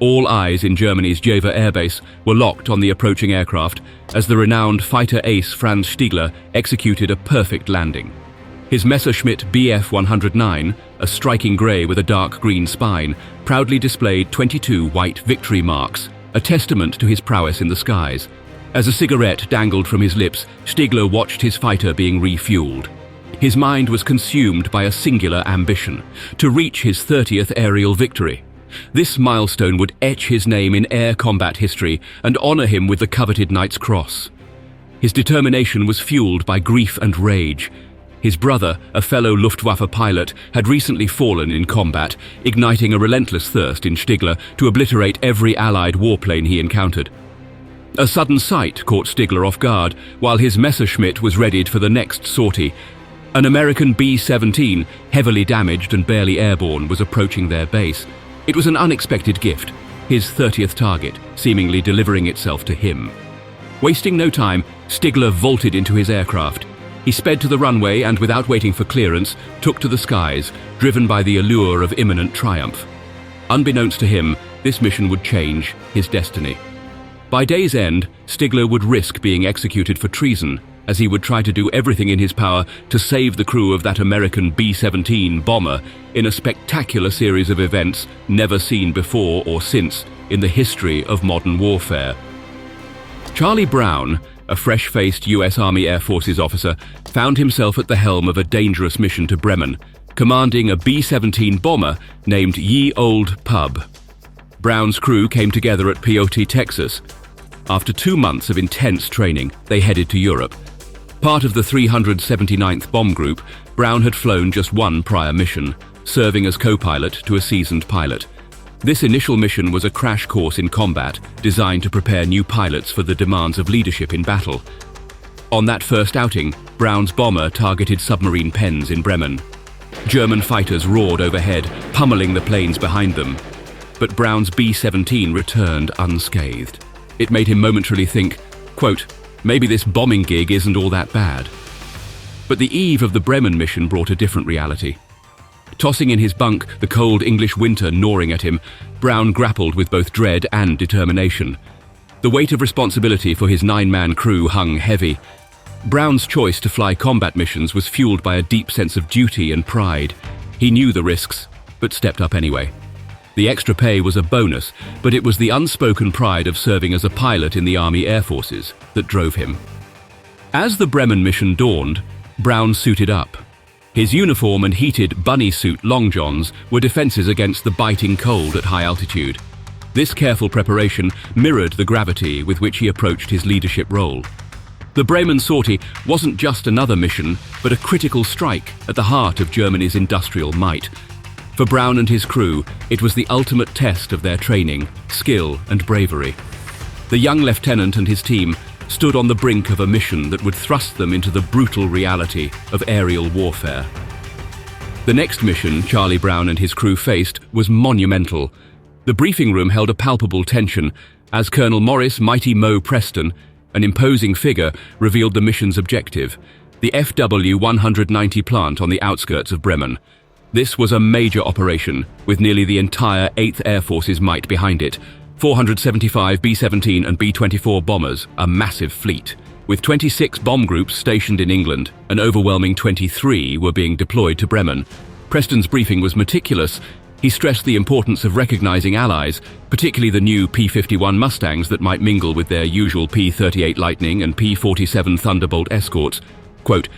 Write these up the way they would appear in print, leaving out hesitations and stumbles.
All eyes in Germany's Jever airbase were locked on the approaching aircraft as the renowned Fighter Ace Franz Stigler executed a perfect landing. His Messerschmitt Bf 109, a striking grey with a dark green spine, proudly displayed 22 white victory marks, a testament to his prowess in the skies. As a cigarette dangled from his lips, Stigler watched his fighter being refueled. His mind was consumed by a singular ambition: to reach his 30th aerial victory. This milestone would etch his name in air combat history and honor him with the coveted Knight's Cross. His determination was fueled by grief and rage. His brother, a fellow Luftwaffe pilot, had recently fallen in combat, igniting a relentless thirst in Stigler to obliterate every Allied warplane he encountered. A sudden sight caught Stigler off guard while his Messerschmitt was readied for the next sortie. An American B-17, heavily damaged and barely airborne, was approaching their base. It was an unexpected gift, his 30th target, seemingly delivering itself to him. Wasting no time, Stigler vaulted into his aircraft. He sped to the runway and, without waiting for clearance, took to the skies, driven by the allure of imminent triumph. Unbeknownst to him, this mission would change his destiny. By day's end, Stigler would risk being executed for treason, as he would try to do everything in his power to save the crew of that American B-17 bomber in a spectacular series of events never seen before or since in the history of modern warfare. Charlie Brown, a fresh-faced US Army Air Forces officer, found himself at the helm of a dangerous mission to Bremen, commanding a B-17 bomber named Ye Old Pub. Brown's crew came together at Peyote, Texas. After 2 months of intense training, they headed to Europe. Part of the 379th Bomb Group, Brown had flown just one prior mission, serving as co-pilot to a seasoned pilot. This initial mission was a crash course in combat, designed to prepare new pilots for the demands of leadership in battle. On that first outing, Brown's bomber targeted submarine pens in Bremen. German fighters roared overhead, pummeling the planes behind them. But Brown's B-17 returned unscathed. It made him momentarily think, quote, "Maybe this bombing gig isn't all that bad." But the eve of the Bremen mission brought a different reality. Tossing in his bunk, the cold English winter gnawing at him, Brown grappled with both dread and determination. The weight of responsibility for his 9-man crew hung heavy. Brown's choice to fly combat missions was fueled by a deep sense of duty and pride. He knew the risks, but stepped up anyway. The extra pay was a bonus, but it was the unspoken pride of serving as a pilot in the Army Air Forces that drove him. As the Bremen mission dawned, Brown suited up. His uniform and heated bunny suit long johns were defenses against the biting cold at high altitude. This careful preparation mirrored the gravity with which he approached his leadership role. The Bremen sortie wasn't just another mission, but a critical strike at the heart of Germany's industrial might. For Brown and his crew, it was the ultimate test of their training, skill, and bravery. The young lieutenant and his team stood on the brink of a mission that would thrust them into the brutal reality of aerial warfare. The next mission Charlie Brown and his crew faced was Monumental. The briefing room held a palpable tension as Colonel Maurice Mighty Mo Preston, an imposing figure, revealed the mission's objective, the FW-190 plant on the outskirts of Bremen. This was a major operation, with nearly the entire 8th Air Force's might behind it. 475 B-17 and B-24 bombers, a massive fleet. With 26 bomb groups stationed in England, an overwhelming 23 were being deployed to Bremen. Preston's briefing was meticulous. He stressed the importance of recognizing allies, particularly the new P-51 Mustangs that might mingle with their usual P-38 Lightning and P-47 Thunderbolt escorts. Quote,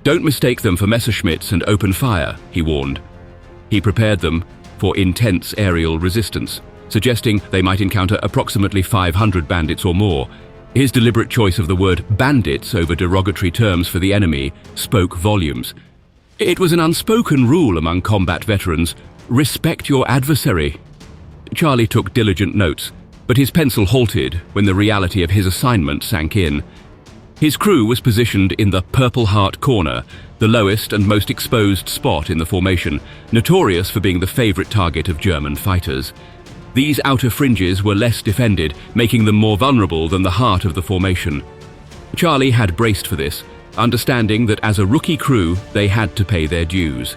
"Don't mistake them for Messerschmitts and open fire," he warned. He prepared them for intense aerial resistance, suggesting they might encounter approximately 500 bandits or more. His deliberate choice of the word bandits over derogatory terms for the enemy spoke volumes. It was an unspoken rule among combat veterans: respect your adversary. Charlie took diligent notes, but his pencil halted when the reality of his assignment sank in. His crew was positioned in the Purple Heart Corner, the lowest and most exposed spot in the formation, notorious for being the favorite target of German fighters. These outer fringes were less defended, making them more vulnerable than the heart of the formation. Charlie had braced for this, understanding that as a rookie crew, they had to pay their dues.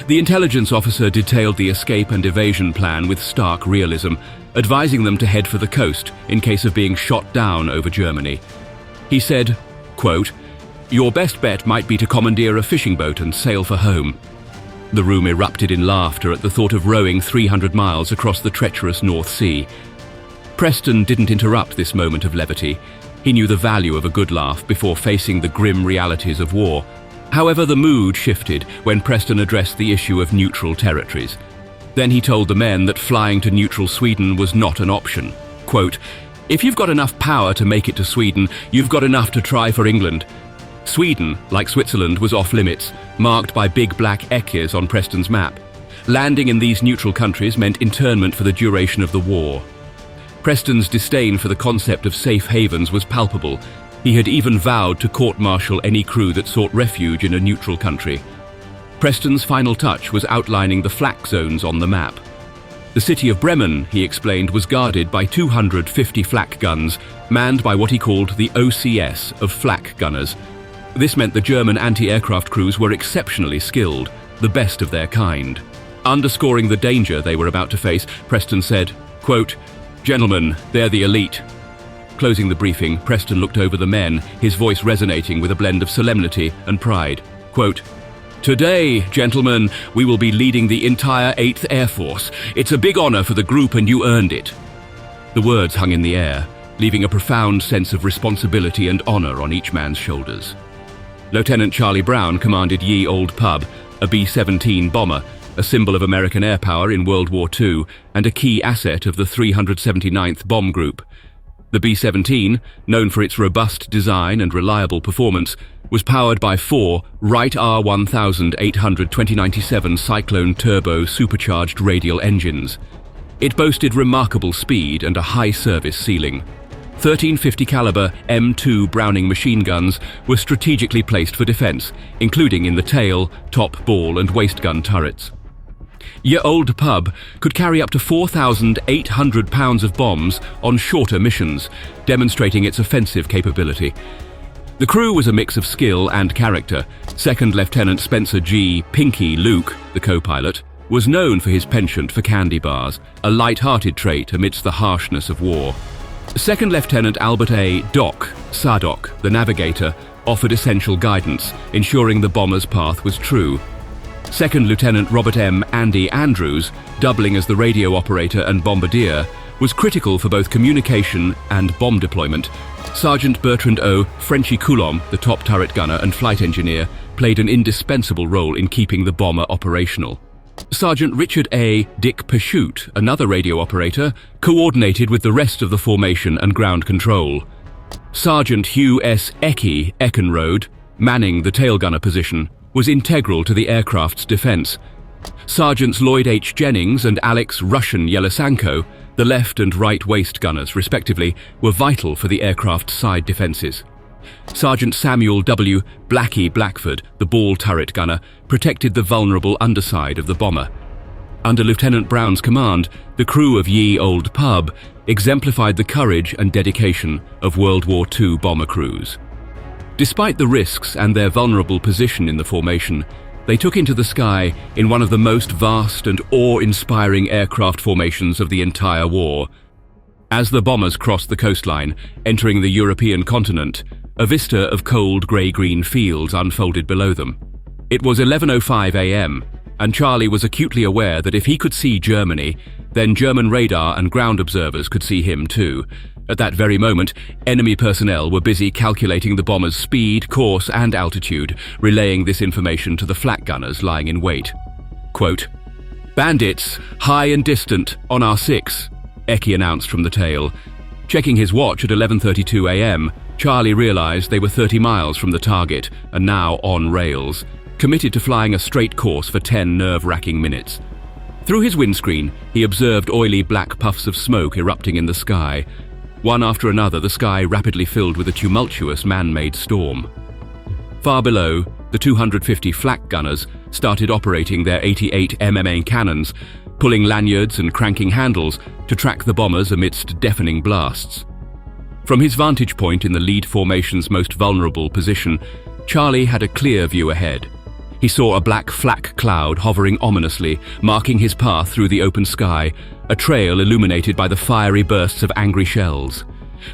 The intelligence officer detailed the escape and evasion plan with stark realism, advising them to head for the coast in case of being shot down over Germany. He said, quote, "Your best bet might be to commandeer a fishing boat and sail for home." The room erupted in laughter at the thought of rowing 300 miles across the treacherous North Sea. Preston didn't interrupt this moment of levity. He knew the value of a good laugh before facing the grim realities of war. However, the mood shifted when Preston addressed the issue of neutral territories. Then he told the men that flying to neutral Sweden was not an option. Quote, "If you've got enough power to make it to Sweden, you've got enough to try for England." Sweden, like Switzerland, was off limits, marked by big black X's on Preston's map. Landing in these neutral countries meant internment for the duration of the war. Preston's disdain for the concept of safe havens was palpable. He had even vowed to court-martial any crew that sought refuge in a neutral country. Preston's final touch was outlining the Flack zones on the map. The city of Bremen, he explained, was guarded by 250 Flack guns, manned by what he called the OCS of Flack gunners. This meant the German anti-aircraft crews were exceptionally skilled, the best of their kind. Underscoring the danger they were about to face, Preston said, quote, "Gentlemen, they're the elite." Closing the briefing, Preston looked over the men, his voice resonating with a blend of solemnity and pride. Quote, "Today, gentlemen, we will be leading the entire 8th Air Force. It's a big honor for the group and you earned it." The words hung in the air, leaving a profound sense of responsibility and honor on each man's shoulders. Lieutenant Charlie Brown commanded Ye Old Pub, a B-17 bomber, a symbol of American air power in World War II and a key asset of the 379th Bomb Group. The B-17, known for its robust design and reliable performance, was powered by 4 Wright R-1800 2097 Cyclone turbo supercharged radial engines. It boasted remarkable speed and a high service ceiling. 1350 caliber M2 Browning machine guns were strategically placed for defense, including in the tail, top, ball and waist gun turrets. Ye Old Pub could carry up to 4,800 pounds of bombs on shorter missions, demonstrating its offensive capability. The crew was a mix of skill and character. Second Lieutenant Spencer G. Pinky Luke, the co-pilot, was known for his penchant for candy bars, a light-hearted trait amidst the harshness of war. Second Lieutenant Albert A. Doc Sadok, the navigator, offered essential guidance, ensuring the bomber's path was true. Second Lieutenant Robert M. Andy Andrews, doubling as the radio operator and bombardier, was critical for both communication and bomb deployment. Sergeant Bertrand O. Frenchy Coulomb, the top turret gunner and flight engineer, played an indispensable role in keeping the bomber operational. Sergeant Richard A. Dick Pursuit, another radio operator, coordinated with the rest of the formation and ground control. Sergeant Hugh S. Eckenrode, manning the tail gunner position, was integral to the aircraft's defense. Sergeants Lloyd H. Jennings and Alex Russian Yelesanko, the left and right waist gunners respectively, were vital for the aircraft's side defenses. Sergeant Samuel W. Blackie Blackford, the ball turret gunner, protected the vulnerable underside of the bomber. Under Lieutenant Brown's command, the crew of Ye Old Pub exemplified the courage and dedication of World War II bomber crews. Despite the risks and their vulnerable position in the formation, they took into the sky in one of the most vast and awe-inspiring aircraft formations of the entire war. As the bombers crossed the coastline, entering the European continent, a vista of cold grey-green fields unfolded below them. It was 11:05 a.m., and Charlie was acutely aware that if he could see Germany, then German radar and ground observers could see him too. At that very moment, enemy personnel were busy calculating the bomber's speed, course and altitude, relaying this information to the flak gunners lying in wait. Quote, "Bandits, high and distant, on our 6, Ecke announced from the tail. Checking his watch at 11:32 a.m., Charlie realized they were 30 miles from the target and now on rails, committed to flying a straight course for 10 nerve-wracking minutes. Through his windscreen, he observed oily black puffs of smoke erupting in the sky. One after another, the sky rapidly filled with a tumultuous man-made storm. Far below, the 250 flak gunners started operating their 88 MMA cannons, pulling lanyards and cranking handles to track the bombers amidst deafening blasts. From his vantage point in the lead formation's most vulnerable position, Charlie had a clear view ahead. He saw a black Flack cloud hovering ominously, marking his path through the open sky, a trail illuminated by the fiery bursts of angry shells.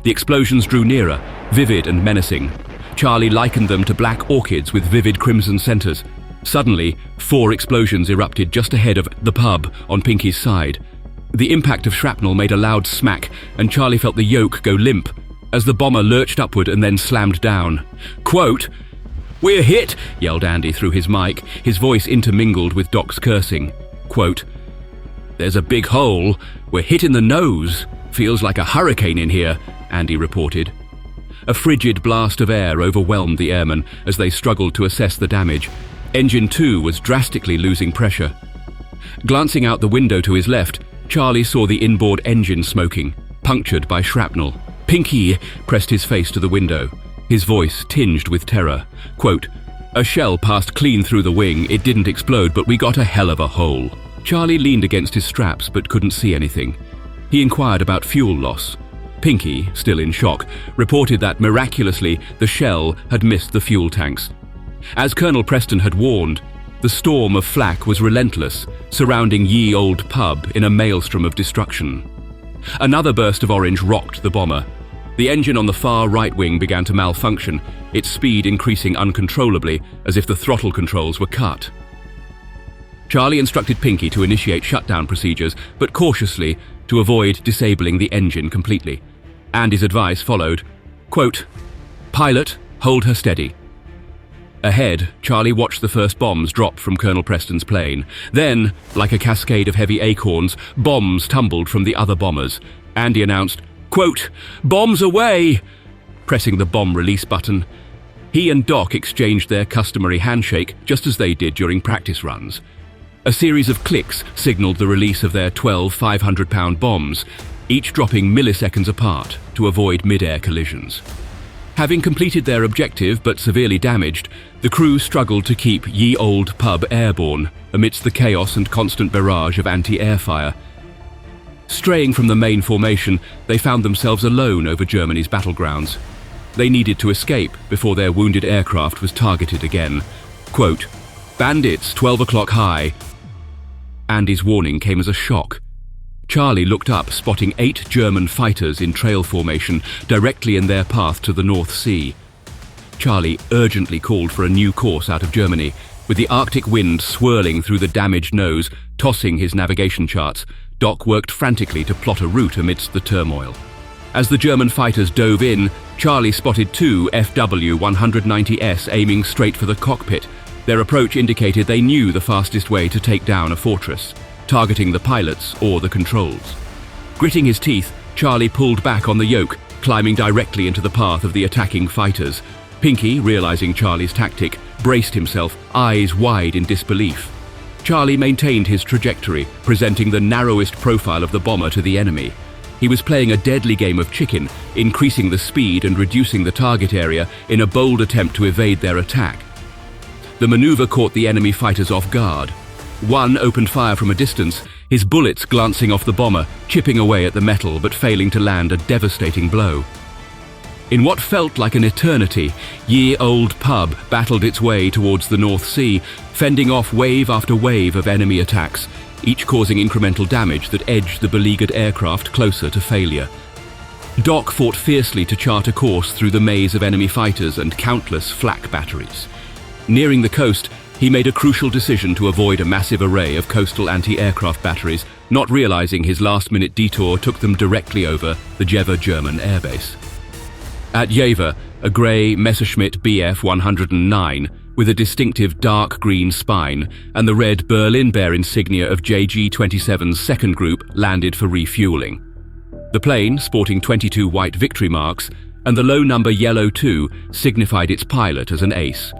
The explosions drew nearer, vivid and menacing. Charlie likened them to black orchids with vivid crimson centers. Suddenly, 4 explosions erupted just ahead of the pub on Pinky's side. The impact of shrapnel made a loud smack, and Charlie felt the yoke go limp as the bomber lurched upward and then slammed down. Quote, "We're hit," yelled Andy through his mic, his voice intermingled with Doc's cursing. Quote, "There's a big hole. We're hit in the nose. Feels like a hurricane in here," Andy reported. A frigid blast of air overwhelmed the airmen as they struggled to assess the damage. Engine 2 was drastically losing pressure. Glancing out the window to his left, Charlie saw the inboard engine smoking, punctured by shrapnel. Pinky pressed his face to the window, his voice tinged with terror. Quote, "A shell passed clean through the wing. It didn't explode, but we got a hell of a hole." Charlie leaned against his straps but couldn't see anything. He inquired about fuel loss. Pinky, still in shock, reported that miraculously the shell had missed the fuel tanks. As Colonel Preston had warned, the storm of Flack was relentless, surrounding ye old pub in a maelstrom of destruction. Another burst of orange rocked the bomber. The engine on the far right wing began to malfunction, its speed increasing uncontrollably as if the throttle controls were cut. Charlie instructed Pinky to initiate shutdown procedures, but cautiously to avoid disabling the engine completely. Andy's advice followed. Quote, "Pilot, hold her steady." Ahead, Charlie watched the first bombs drop from Colonel Preston's plane. Then, like a cascade of heavy acorns, bombs tumbled from the other bombers. Andy announced, quote, "Bombs away!" pressing the bomb release button. He and Doc exchanged their customary handshake, just as they did during practice runs. A series of clicks signaled the release of their 12 500-pound bombs, each dropping milliseconds apart to avoid mid-air collisions. Having completed their objective but severely damaged, the crew struggled to keep ye old pub airborne amidst the chaos and constant barrage of anti-air fire. Straying from the main formation, they found themselves alone over Germany's battlegrounds. They needed to escape before their wounded aircraft was targeted again. Quote, "Bandits, 12 o'clock high." Andy's warning came as a shock. Charlie looked up, spotting 8 German fighters in trail formation directly in their path to the North Sea. Charlie urgently called for a new course out of Germany, with the Arctic wind swirling through the damaged nose, tossing his navigation charts. Doc worked frantically to plot a route amidst the turmoil. As the German fighters dove in, Charlie spotted 2 FW-190S aiming straight for the cockpit. Their approach indicated they knew the fastest way to take down a fortress, targeting the pilots or the controls. Gritting his teeth, Charlie pulled back on the yoke, climbing directly into the path of the attacking fighters. Pinky, realizing Charlie's tactic, braced himself, eyes wide in disbelief. Charlie maintained his trajectory, presenting the narrowest profile of the bomber to the enemy. He was playing a deadly game of chicken, increasing the speed and reducing the target area in a bold attempt to evade their attack. The maneuver caught the enemy fighters off guard. One opened fire from a distance, his bullets glancing off the bomber, chipping away at the metal but failing to land a devastating blow. In what felt like an eternity, ye old pub battled its way towards the North Sea, fending off wave after wave of enemy attacks, each causing incremental damage that edged the beleaguered aircraft closer to failure. Doc fought fiercely to chart a course through the maze of enemy fighters and countless Flack batteries. Nearing the coast, he made a crucial decision to avoid a massive array of coastal anti-aircraft batteries, not realizing his last-minute detour took them directly over the Jever German airbase. At Jever, a grey Messerschmitt Bf 109 with a distinctive dark green spine and the red Berlin Bear insignia of JG-27's second group landed for refueling. The plane, sporting 22 white victory marks, and the low number yellow 2 signified its pilot as an ace.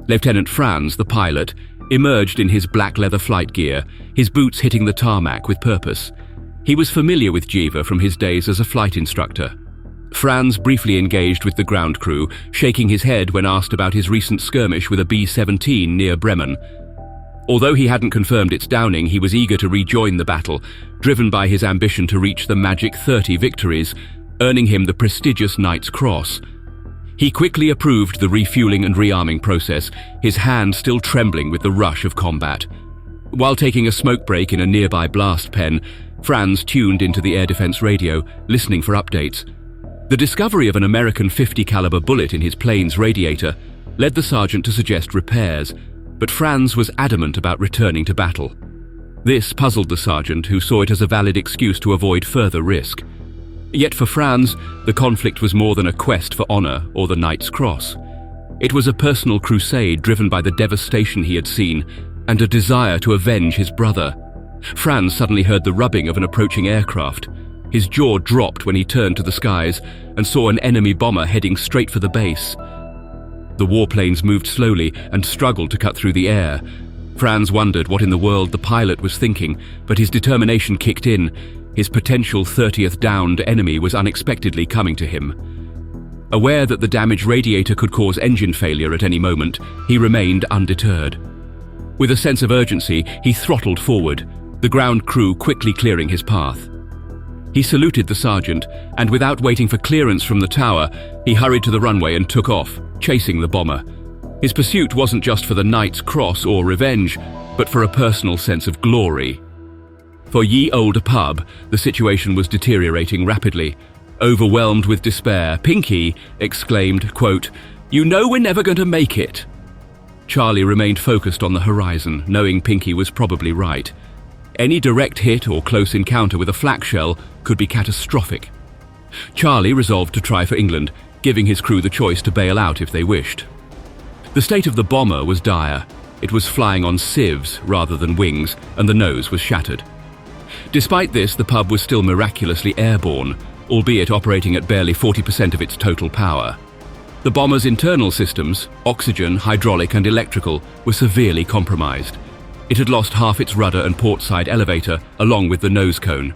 Lieutenant Franz, the pilot, emerged in his black leather flight gear, his boots hitting the tarmac with purpose. He was familiar with Jever from his days as a flight instructor. Franz briefly engaged with the ground crew, shaking his head when asked about his recent skirmish with a B-17 near Bremen. Although he hadn't confirmed its downing, he was eager to rejoin the battle, driven by his ambition to reach the magic 30 victories, earning him the prestigious Knight's Cross. He quickly approved the refueling and rearming process, his hand still trembling with the rush of combat. While taking a smoke break in a nearby blast pen, Franz tuned into the air defense radio, listening for updates. The discovery of an American .50 caliber bullet in his plane's radiator led the sergeant to suggest repairs, but Franz was adamant about returning to battle. This puzzled the sergeant, who saw it as a valid excuse to avoid further risk. Yet for Franz, the conflict was more than a quest for honor or the Knight's Cross. It was a personal crusade driven by the devastation he had seen and a desire to avenge his brother. Franz suddenly heard the rubbing of an approaching aircraft. His jaw dropped when he turned to the skies and saw an enemy bomber heading straight for the base. The warplanes moved slowly and struggled to cut through the air. Franz wondered what in the world the pilot was thinking, but his determination kicked in. His potential 30th downed enemy was unexpectedly coming to him. Aware that the damaged radiator could cause engine failure at any moment, he remained undeterred. With a sense of urgency, he throttled forward, the ground crew quickly clearing his path. He saluted the sergeant, and without waiting for clearance from the tower, he hurried to the runway and took off, chasing the bomber. His pursuit wasn't just for the Knight's Cross or revenge, but for a personal sense of glory. For ye olde pub, the situation was deteriorating rapidly. Overwhelmed with despair, Pinky exclaimed, quote, "You know we're never going to make it." Charlie remained focused on the horizon, knowing Pinky was probably right. Any direct hit or close encounter with a flak shell could be catastrophic. Charlie resolved to try for England, giving his crew the choice to bail out if they wished. The state of the bomber was dire. It was flying on sieves rather than wings, and the nose was shattered. Despite this, the pub was still miraculously airborne, albeit operating at barely 40% of its total power. The bomber's internal systems, oxygen, hydraulic and electrical, were severely compromised. It had lost half its rudder and portside elevator, along with the nose cone.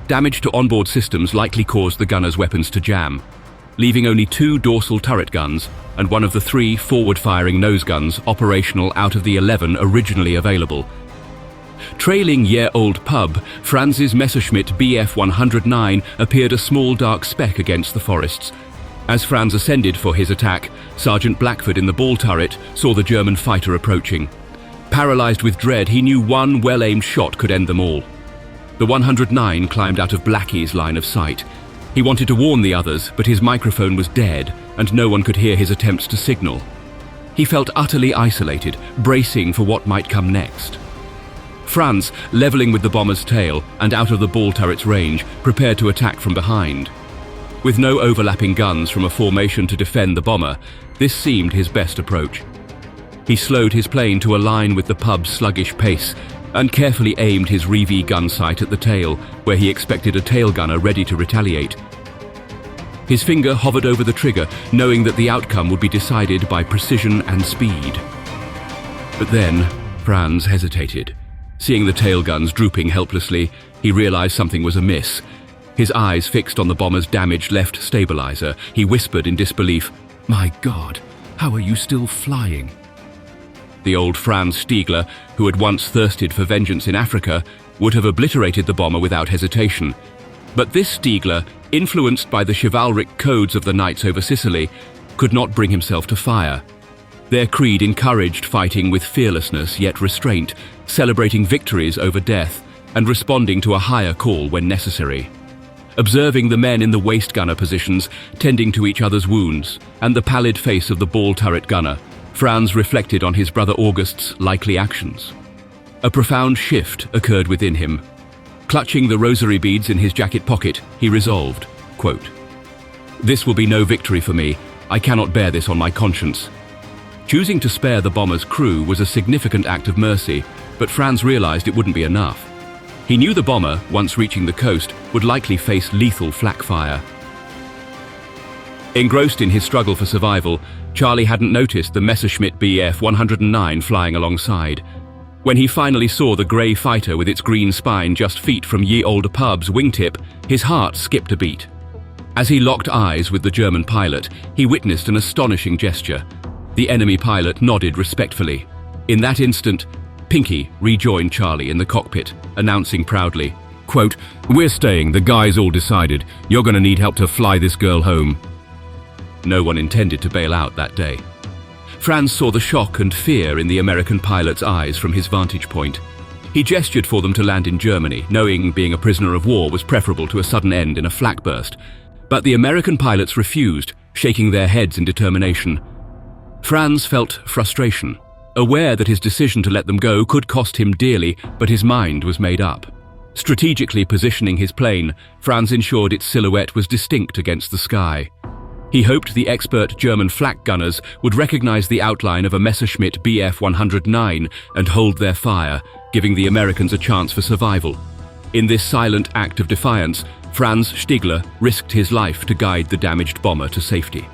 Damage to onboard systems likely caused the gunner's weapons to jam, leaving only 2 dorsal turret guns and one of the 3 forward-firing nose guns operational out of the 11 originally available. Trailing year-old pub, Franz's Messerschmitt Bf 109 appeared a small dark speck against the forests. As Franz ascended for his attack, Sergeant Blackford in the ball turret saw the German fighter approaching. Paralyzed with dread, he knew one well-aimed shot could end them all. The 109 climbed out of Blackie's line of sight. He wanted to warn the others, but his microphone was dead, and no one could hear his attempts to signal. He felt utterly isolated, bracing for what might come next. Franz, leveling with the bomber's tail and out of the ball turret's range, prepared to attack from behind. With no overlapping guns from a formation to defend the bomber, this seemed his best approach. He slowed his plane to align with the pub's sluggish pace and carefully aimed his Rev gun sight at the tail, where he expected a tail gunner ready to retaliate. His finger hovered over the trigger, knowing that the outcome would be decided by precision and speed. But then, Franz hesitated. Seeing the tail guns drooping helplessly, he realized something was amiss. His eyes fixed on the bomber's damaged left stabilizer, he whispered in disbelief, "My God, how are you still flying?" The old Franz Stigler, who had once thirsted for vengeance in Africa, would have obliterated the bomber without hesitation. But this Stigler, influenced by the chivalric codes of the knights over Sicily, could not bring himself to fire. Their creed encouraged fighting with fearlessness yet restraint, celebrating victories over death, and responding to a higher call when necessary. Observing the men in the waist gunner positions, tending to each other's wounds, and the pallid face of the ball turret gunner, Franz reflected on his brother August's likely actions. A profound shift occurred within him. Clutching the rosary beads in his jacket pocket, he resolved, quote, "This will be no victory for me. I cannot bear this on my conscience." Choosing to spare the bomber's crew was a significant act of mercy, but Franz realized it wouldn't be enough. He knew the bomber, once reaching the coast, would likely face lethal flak fire. Engrossed in his struggle for survival, Charlie hadn't noticed the Messerschmitt Bf 109 flying alongside. When he finally saw the grey fighter with its green spine just feet from ye olde pub's wingtip, his heart skipped a beat. As he locked eyes with the German pilot, he witnessed an astonishing gesture. The enemy pilot nodded respectfully. In that instant, Pinky rejoined Charlie in the cockpit, announcing proudly, quote, "We're staying, the guys all decided. You're gonna need help to fly this girl home." no one intended to bail out that day. Franz saw the shock and fear in the American pilot's eyes from his vantage point. He gestured for them to land in Germany, knowing being a prisoner of war was preferable to a sudden end in a flak burst. But the American pilots refused, shaking their heads in determination. Franz felt frustration, aware that his decision to let them go could cost him dearly, but his mind was made up. Strategically positioning his plane, Franz ensured its silhouette was distinct against the sky. He hoped the expert German flak gunners would recognize the outline of a Messerschmitt Bf 109 and hold their fire, giving the Americans a chance for survival. In this silent act of defiance, Franz Stigler risked his life to guide the damaged bomber to safety.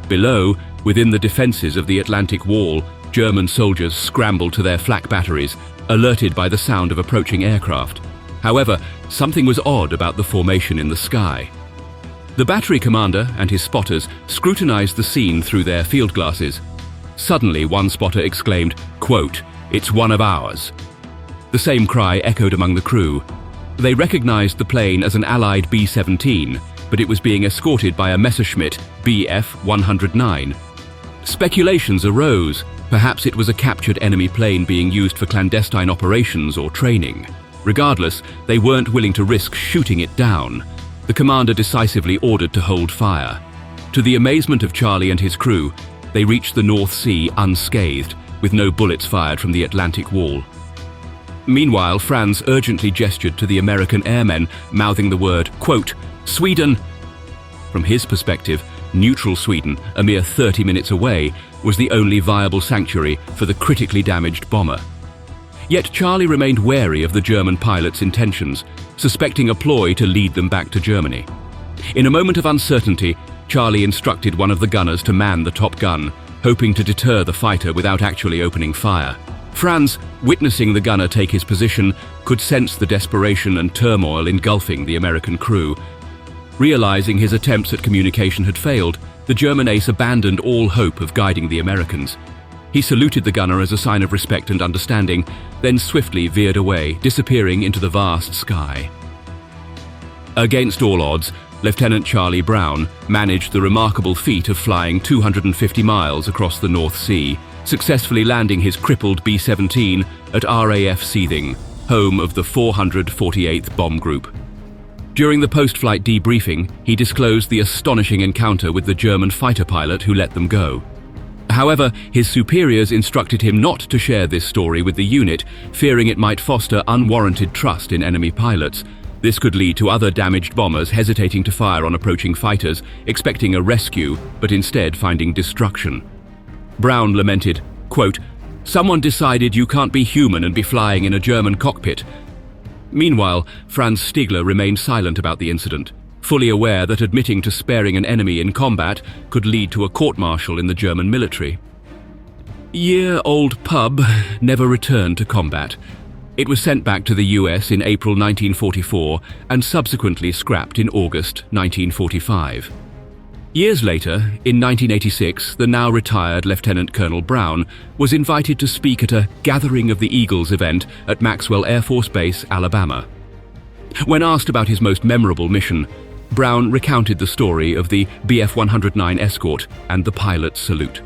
Below, within the defenses of the Atlantic Wall, German soldiers scrambled to their flak batteries, alerted by the sound of approaching aircraft. However, something was odd about the formation in the sky. The battery commander and his spotters scrutinized the scene through their field glasses. Suddenly, one spotter exclaimed, quote, "It's one of ours." The same cry echoed among the crew. They recognized the plane as an Allied B-17, but it was being escorted by a Messerschmitt Bf 109. Speculations arose. Perhaps it was a captured enemy plane being used for clandestine operations or training. Regardless, they weren't willing to risk shooting it down. The commander decisively ordered to hold fire. To the amazement of Charlie and his crew, they reached the North Sea unscathed, with no bullets fired from the Atlantic Wall. Meanwhile, Franz urgently gestured to the American airmen, mouthing the word, quote, "Sweden." From his perspective, neutral Sweden, a mere 30 minutes away, was the only viable sanctuary for the critically damaged bomber. Yet Charlie remained wary of the German pilot's intentions, suspecting a ploy to lead them back to Germany. In a moment of uncertainty, Charlie instructed one of the gunners to man the top gun, hoping to deter the fighter without actually opening fire. Franz, witnessing the gunner take his position, could sense the desperation and turmoil engulfing the American crew. Realizing his attempts at communication had failed, the German ace abandoned all hope of guiding the Americans. He saluted the gunner as a sign of respect and understanding, then swiftly veered away, disappearing into the vast sky. Against all odds, Lieutenant Charlie Brown managed the remarkable feat of flying 250 miles across the North Sea, successfully landing his crippled B-17 at RAF Seething, home of the 448th Bomb Group. During the post-flight debriefing, he disclosed the astonishing encounter with the German fighter pilot who let them go. However, his superiors instructed him not to share this story with the unit, fearing it might foster unwarranted trust in enemy pilots. This could lead to other damaged bombers hesitating to fire on approaching fighters, expecting a rescue, but instead finding destruction. Brown lamented, quote, "Someone decided you can't be human and be flying in a German cockpit." Meanwhile, Franz Stigler remained silent about the incident, fully aware that admitting to sparing an enemy in combat could lead to a court-martial in the German military. Year-old pub never returned to combat. It was sent back to the US in April 1944 and subsequently scrapped in August 1945. Years later, in 1986, the now retired Lieutenant Colonel Brown was invited to speak at a Gathering of the Eagles event at Maxwell Air Force Base, Alabama. When asked about his most memorable mission, Brown recounted the story of the Bf 109 escort and the pilot's salute.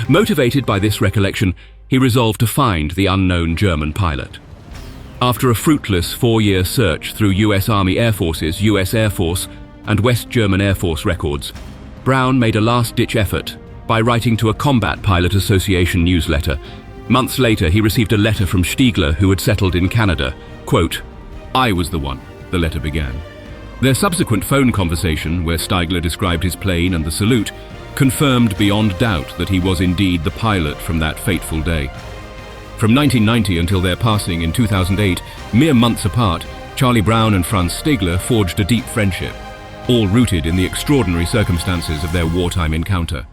Motivated by this recollection, he resolved to find the unknown German pilot. After a fruitless 4-year search through US Army Air Forces, US Air Force, and West German Air Force records, Brown made a last-ditch effort by writing to a Combat Pilot Association newsletter. Months later, he received a letter from Stigler, who had settled in Canada. Quote, "I was the one," the letter began. Their subsequent phone conversation, where Stigler described his plane and the salute, confirmed beyond doubt that he was indeed the pilot from that fateful day. From 1990 until their passing in 2008, mere months apart, Charlie Brown and Franz Stigler forged a deep friendship, all rooted in the extraordinary circumstances of their wartime encounter.